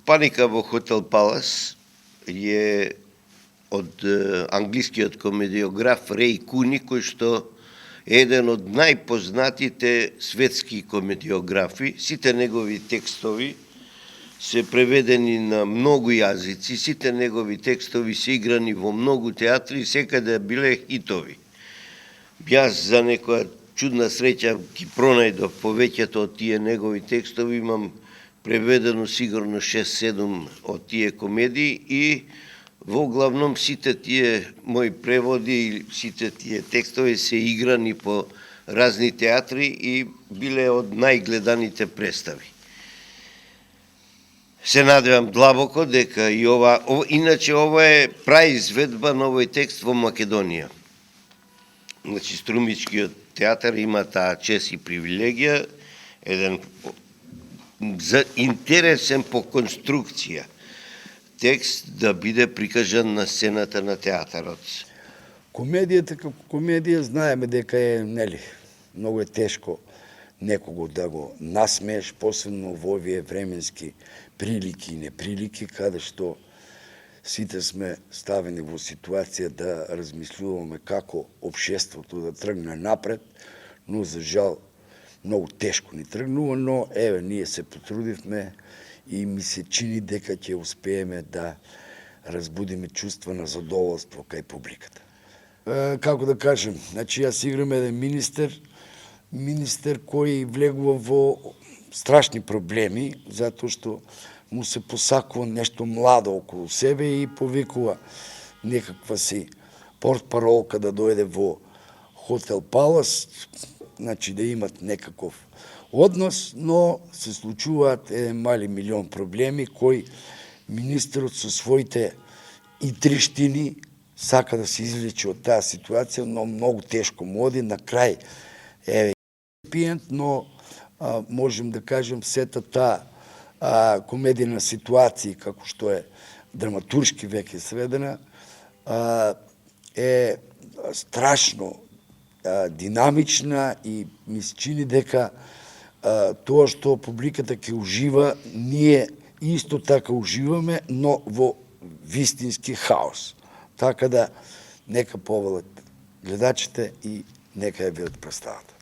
Паника во Хотел Палас е од англискиот комедиограф Реј Куни, кој што е еден од најпознатите светски комедиографи. Сите негови текстови се преведени на многу јазици, сите негови текстови се играни во многу театри и секаде биле хитови. Јас за некоја чудна среќа ги пронајдов повеќето од тие негови текстови, имам преведено сигурно 6-7 од тие комедии и во главном сите тие мои преводи и сите тие текстови се играни по разни театри и биле од најгледаните представи. Се надевам длабоко дека и иначе ова е праизведба на овој текст во Македонија. Значи, Струмичкиот театар има таа чест и привилегија, еден интересен по конструкција текст да биде прикажан на сцената на театарот. Комедијата како комедија знаеме дека е, нели, многу е тешко некого да го насмееш, посебно во овие временски прилики и неприлики, каде што сите сме ставени во ситуација да размислуваме како општеството да тргне напред, но за жал многу тешко ни тргнува, но еве ние се потрудивме и ми се чини дека ќе успееме да разбудиме чувства на задоволство кај публиката. Како да кажем, значи јас играм еден министер кој влегува во страшни проблеми, затоа што му се посакува нешто младо околу себе и повикува некаква си портпаролка да дојде во Хотел Палас, значи да имат некаков однос, но се случуваат еден мали милион проблеми кои министерот со своите итриштини сака да се извлече од таа ситуација, но многу тешко му оди. На крај еве пиент, но можем да кажем сета таа комедија ситуација, како што е драматуршки веќе сведена, е страшно динамична и ми се чини дека тоа што публиката ќе ужива, ние исто така уживаме, но во вистински хаос. Така да нека повелат гледачите и нека ја видат представата.